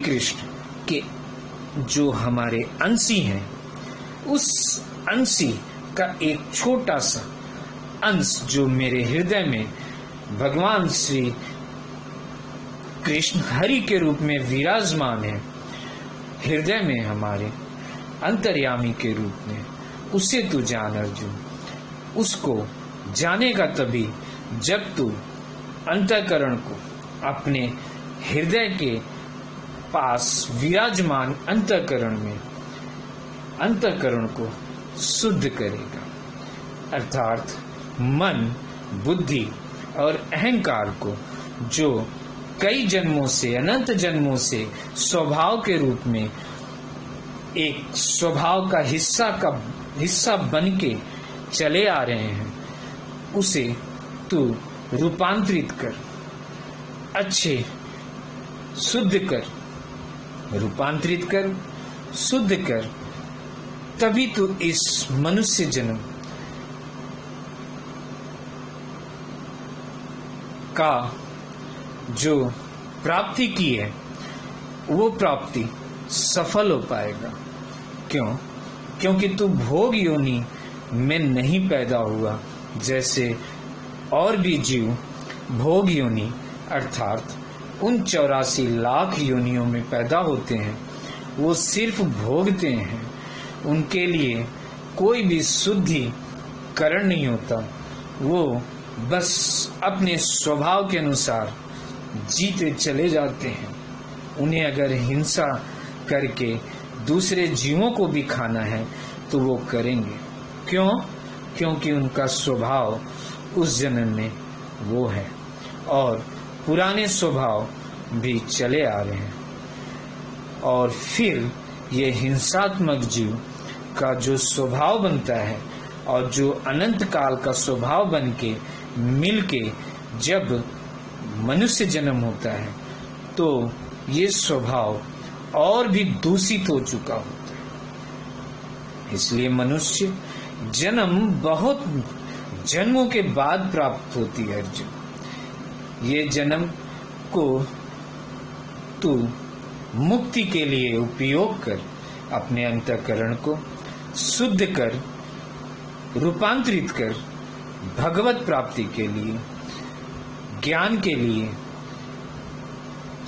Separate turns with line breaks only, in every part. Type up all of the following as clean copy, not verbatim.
कृष्ण के जो हमारे अंशी हैं, उस अंशी का एक छोटा सा अंश जो मेरे हृदय में भगवान श्री कृष्ण हरि के रूप में विराजमान है, हृदय में हमारे अंतर्यामी के रूप में, उसे तू जान अर्जुन। उसको जानेगा तभी जब तू अंतःकरण को अपने हृदय के पास विराजमान अंतःकरण को शुद्ध करेगा, अर्थात मन, बुद्धि और अहंकार को जो कई जन्मों से, अनंत जन्मों से स्वभाव के रूप में एक स्वभाव का हिस्सा बन के चले आ रहे हैं, उसे तू रूपांतरित कर, अच्छे शुद्ध कर, रूपांतरित कर, शुद्ध कर, तभी तू इस मनुष्य जन्म का जो प्राप्ति की है वो प्राप्ति सफल हो पाएगा। क्योंकि तू भोग योनि में नहीं पैदा हुआ, जैसे और भी जीव भोग योनि अर्थात उन 84 लाख योनियों में पैदा होते हैं, वो सिर्फ भोगते हैं, उनके लिए कोई भी शुद्धिकरण नहीं होता, वो बस अपने स्वभाव के अनुसार जीते चले जाते हैं। उन्हें अगर हिंसा करके दूसरे जीवों को भी खाना है तो वो करेंगे। क्योंकि उनका स्वभाव उस जन्म में वो है और पुराने स्वभाव भी चले आ रहे हैं। और फिर ये हिंसात्मक जीव का जो स्वभाव बनता है और जो अनंत काल का स्वभाव बन के मिल के जब मनुष्य जन्म होता है तो ये स्वभाव और भी दूषित हो चुका होता है। इसलिए मनुष्य जन्म बहुत जन्मों के बाद प्राप्त होती है अर्जुन। ये जन्म को तू मुक्ति के लिए उपयोग कर, अपने अंतःकरण को शुद्ध कर, रूपांतरित कर, भगवत प्राप्ति के लिए, ज्ञान के लिए,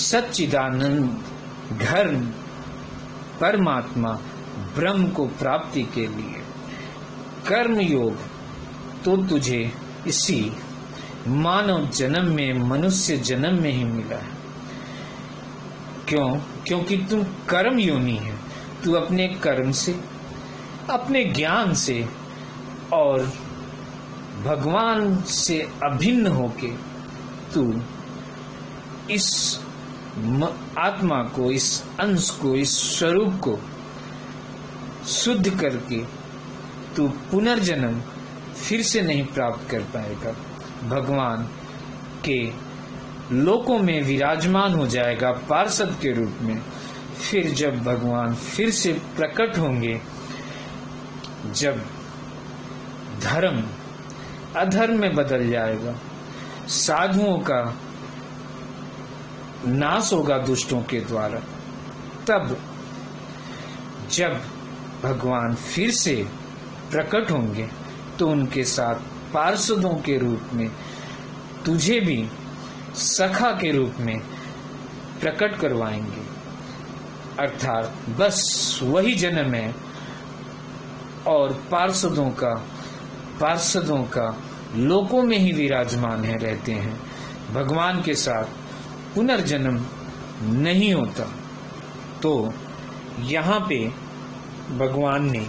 सच्चिदानंद घर परमात्मा ब्रह्म को प्राप्ति के लिए। कर्म योग तो तुझे इसी मानव जन्म में, मनुष्य जन्म में ही मिला है। क्योंकि तू कर्म योनि है। तू अपने कर्म से, अपने ज्ञान से और भगवान से अभिन्न होके तू इस आत्मा को, इस अंश को, इस स्वरूप को शुद्ध करके तू पुनर्जन्म फिर से नहीं प्राप्त कर पाएगा। भगवान के लोकों में विराजमान हो जाएगा पार्षद के रूप में। फिर जब भगवान फिर से प्रकट होंगे, जब धर्म अधर्म में बदल जाएगा, साधुओं का नाश होगा दुष्टों के द्वारा, तब जब भगवान फिर से प्रकट होंगे तो उनके साथ पार्षदों के रूप में तुझे भी सखा के रूप में प्रकट करवाएंगे। अर्थात बस वही जन्म है और पार्षदों का लोकों में ही विराजमान है, रहते हैं, भगवान के साथ पुनर्जन्म नहीं होता। तो यहाँ पे भगवान ने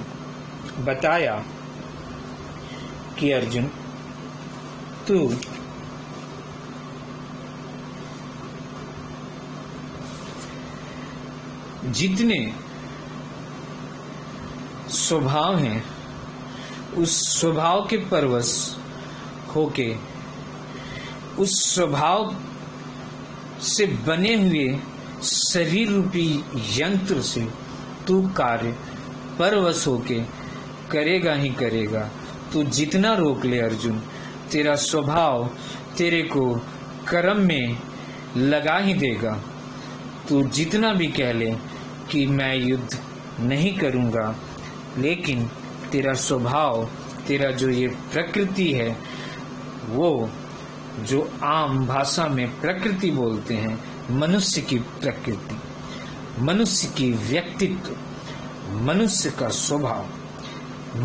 बताया कि अर्जुन तू जितने स्वभाव हैं उस स्वभाव के परवश होके, उस स्वभाव से बने हुए शरीर रूपी यंत्र से तू कार्य परवश होके करेगा ही करेगा। तू जितना रोक ले अर्जुन, तेरा स्वभाव तेरे को कर्म में लगा ही देगा तू जितना भी कह ले कि मैं युद्ध नहीं करूँगा, लेकिन तेरा स्वभाव, तेरा जो ये प्रकृति है, वो जो आम भाषा में प्रकृति बोलते हैं, मनुष्य की प्रकृति, मनुष्य की व्यक्तित्व, मनुष्य का स्वभाव,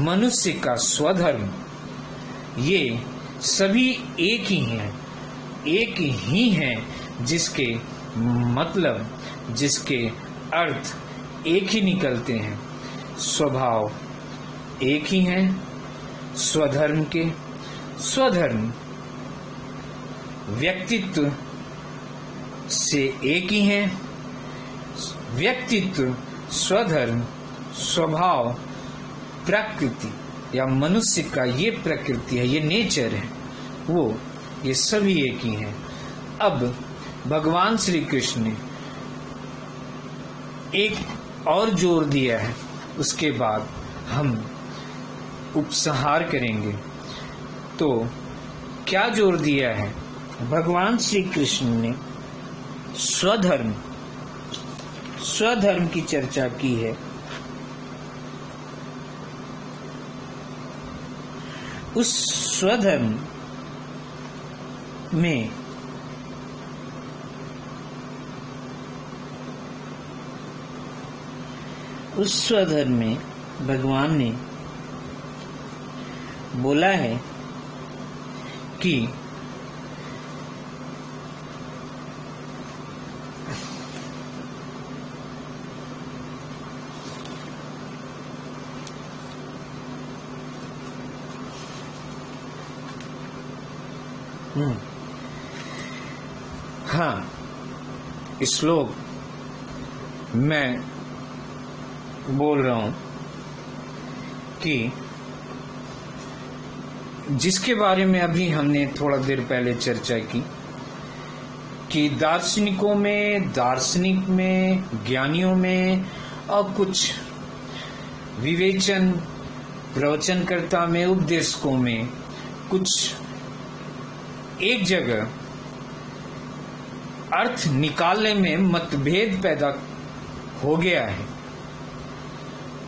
मनुष्य का स्वधर्म, ये सभी एक ही हैं, एक ही हैं, जिसके मतलब, जिसके अर्थ एक ही निकलते हैं। स्वभाव एक ही हैं स्वधर्म के, स्वधर्म व्यक्तित्व से एक ही हैं, व्यक्तित्व, स्वधर्म, स्वभाव, प्रकृति या मनुष्य का ये प्रकृति है, ये नेचर है, वो ये सभी एक ही हैं। अब भगवान श्री कृष्ण ने एक और जोर दिया है, उसके बाद हम उपसंहार करेंगे। तो क्या जोर दिया है? भगवान श्री कृष्ण ने स्वधर्म, स्वधर्म की चर्चा की है। उस स्वधर्म में भगवान ने बोला है कि हाँ, श्लोक मैं बोल रहा हूं कि जिसके बारे में अभी हमने थोड़ा देर पहले चर्चा की कि दार्शनिकों में, दार्शनिक में, ज्ञानियों में और कुछ विवेचन प्रवचनकर्ता में, उपदेशकों में कुछ एक जगह अर्थ निकालने में मतभेद पैदा हो गया है।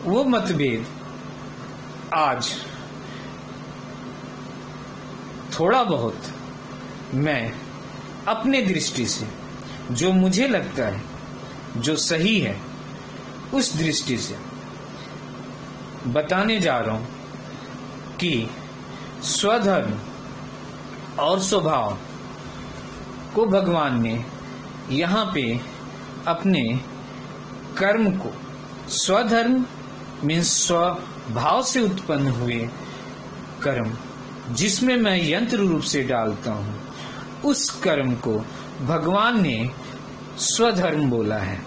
वो मतभेद आज थोड़ा बहुत मैं अपने दृष्टि से, जो मुझे लगता है जो सही है, उस दृष्टि से बताने जा रहा हूं कि स्वधर्म और स्वभाव को भगवान ने यहाँ पे अपने कर्म को, स्वधर्म मीन्स स्वभाव से उत्पन्न हुए कर्म, जिसमें मैं यंत्र रूप से डालता हूँ, उस कर्म को भगवान ने स्वधर्म बोला है।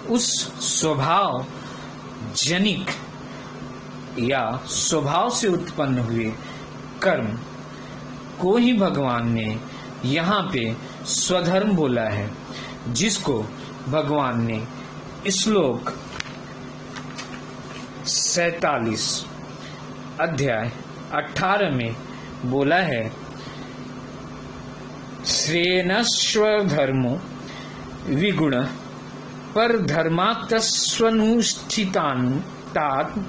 उस स्वभाव जनिक या स्वभाव से उत्पन्न हुए कर्म को ही भगवान ने यहाँ पे स्वधर्म बोला है, जिसको भगवान ने श्लोक 47 अध्याय 18 में बोला है, श्रेयस्वधर्मो विगुण पर धर्मात्स्वनुष्ठितात्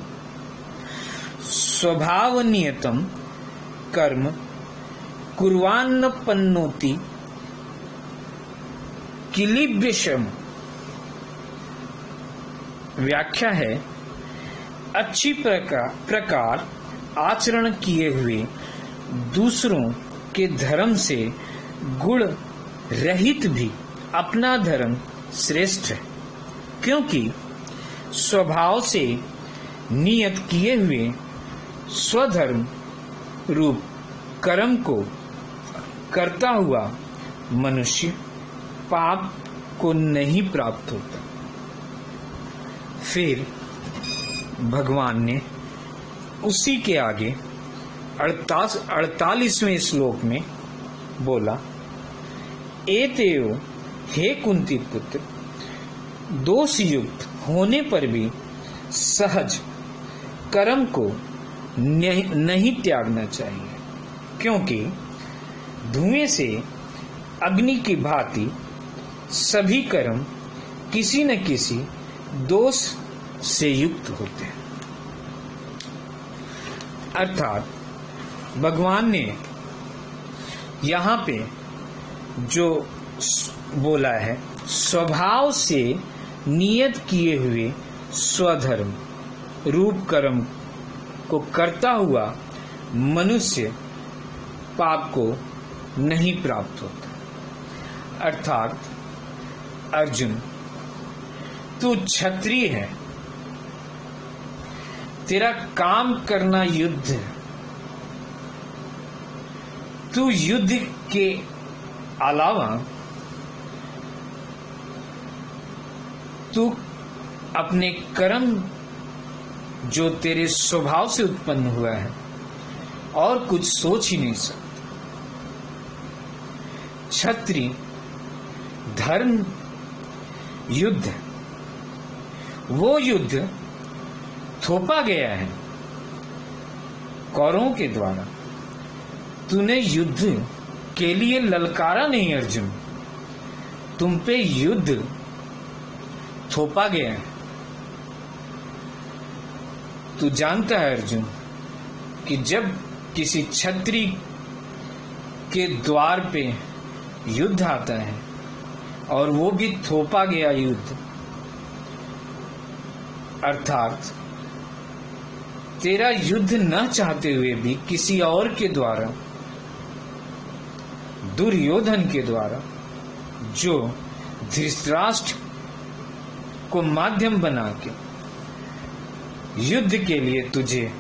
स्वभाव नियतम कर्म कुर्वान्नपन्नोति किलिब्यशम। व्याख्या है, अच्छी प्रकार आचरण किए हुए दूसरों के धर्म से गुण रहित भी अपना धर्म श्रेष्ठ है, क्योंकि स्वभाव से नियत किए हुए स्वधर्म रूप कर्म को करता हुआ मनुष्य पाप को नहीं प्राप्त होता। फिर भगवान ने उसी के आगे 48वें श्लोक में बोला, एतेयो हे कुंती पुत्र, दोष युक्त होने पर भी सहज कर्म को नहीं त्यागना चाहिए, क्योंकि धुएं से अग्नि की भांति सभी कर्म किसी न किसी दोष से युक्त होते हैं। अर्थात भगवान ने यहाँ पे जो बोला है, स्वभाव से नियत किए हुए स्वधर्म रूप कर्म को करता हुआ मनुष्य पाप को नहीं प्राप्त होता। अर्थात अर्जुन, तू क्षत्रिय है, तेरा काम करना युद्ध है। तू युद्ध के अलावा तू अपने कर्म जो तेरे स्वभाव से उत्पन्न हुआ है और कुछ सोच ही नहीं सकता। क्षत्रिय धर्म युद्ध, वो युद्ध थोपा गया है कौरवों के द्वारा। तूने युद्ध के लिए ललकारा नहीं अर्जुन, तुम पे युद्ध थोपा गया है। तू जानता है अर्जुन कि जब किसी क्षत्रिय के द्वार पे युद्ध आता है और वो भी थोपा गया युद्ध, अर्थात तेरा युद्ध न चाहते हुए भी किसी और के द्वारा, दुर्योधन के द्वारा, जो धृतराष्ट्र को माध्यम बना के युद्ध के लिए तुझे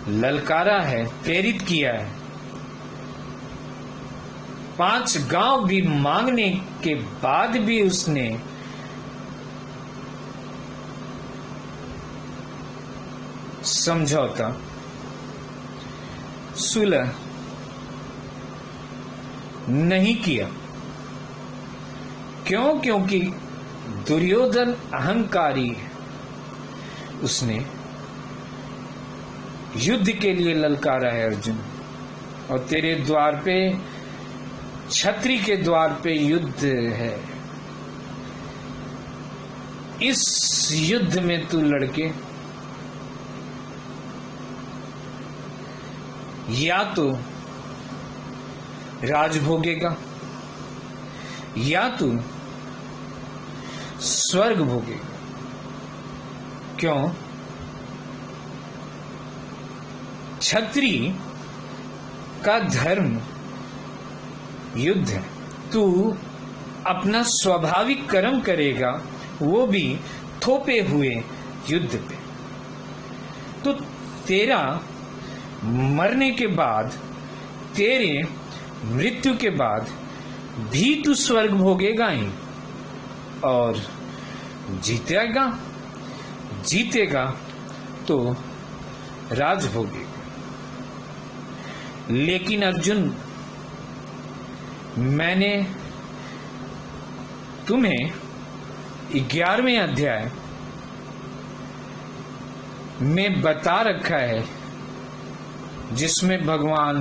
ललकारा है, प्रेरित किया है, 5 गांव भी मांगने के बाद भी उसने समझौता सुलह नहीं किया। क्यों? क्योंकि दुर्योधन अहंकारी है। उसने युद्ध के लिए ललकारा है अर्जुन, और तेरे द्वार पे, क्षत्रिय के द्वार पे युद्ध है। इस युद्ध में तू लड़के या तो राज भोगेगा या तू स्वर्ग भोगेगा। क्यों? क्षत्रिय का धर्म युद्ध है। तू अपना स्वाभाविक कर्म करेगा, वो भी थोपे हुए युद्ध पे। तो तेरा मरने के बाद, तेरे मृत्यु के बाद भी तू स्वर्ग भोगेगा ही, और जीतेगा तो राज भोगेगा। लेकिन अर्जुन, मैंने तुम्हें 11वें अध्याय में बता रखा है, जिसमें भगवान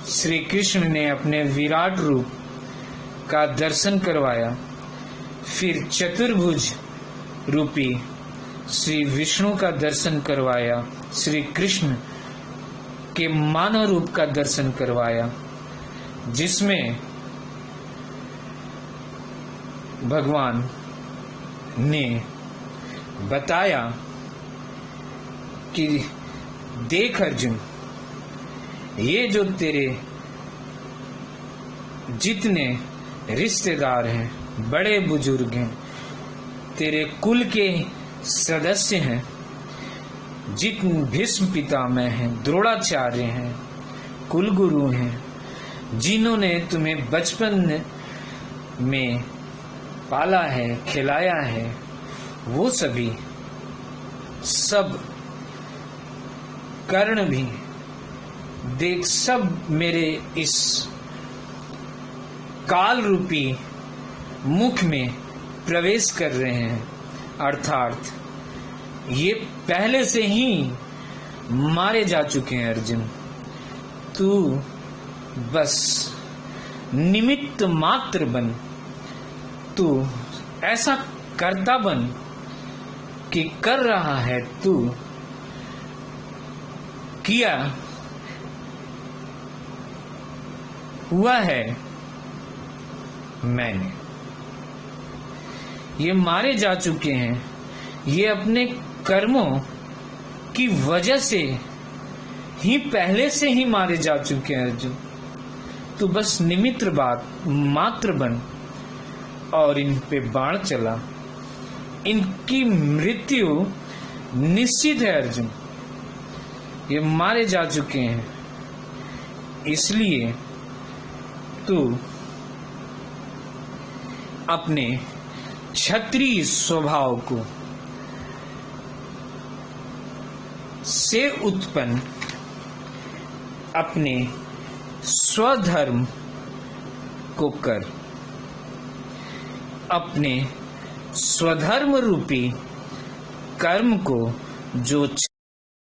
श्री कृष्ण ने अपने विराट रूप का दर्शन करवाया, फिर चतुर्भुज रूपी श्री विष्णु का दर्शन करवाया, श्री कृष्ण के मानव रूप का दर्शन करवाया, जिसमें भगवान ने बताया कि देख अर्जुन, ये जो तेरे जितने रिश्तेदार हैं, बड़े बुजुर्ग हैं, तेरे कुल के सदस्य हैं, जितने भीष्म पितामह हैं, द्रोणाचार्य हैं, कुल गुरु हैं, जिन्होंने तुम्हें बचपन में पाला है, खिलाया है, वो सभी सब कर्ण भी देख, सब मेरे इस काल रूपी मुख में प्रवेश कर रहे हैं। अर्थात ये पहले से ही मारे जा चुके हैं अर्जुन। तू बस निमित्त मात्र बन, तू ऐसा कर्ता बन कि कर रहा है तू, किया हुआ है मैंने। ये मारे जा चुके हैं, ये अपने कर्मों की वजह से ही पहले से ही मारे जा चुके हैं अर्जुन। तू बस निमित्त मात्र बन और इन पे बाण चला। इनकी मृत्यु निश्चित है अर्जुन, ये मारे जा चुके हैं। इसलिए तू अपने क्षत्रिय स्वभाव को से उत्पन्न अपने स्वधर्म को कर। अपने स्वधर्म रूपी कर्म को जो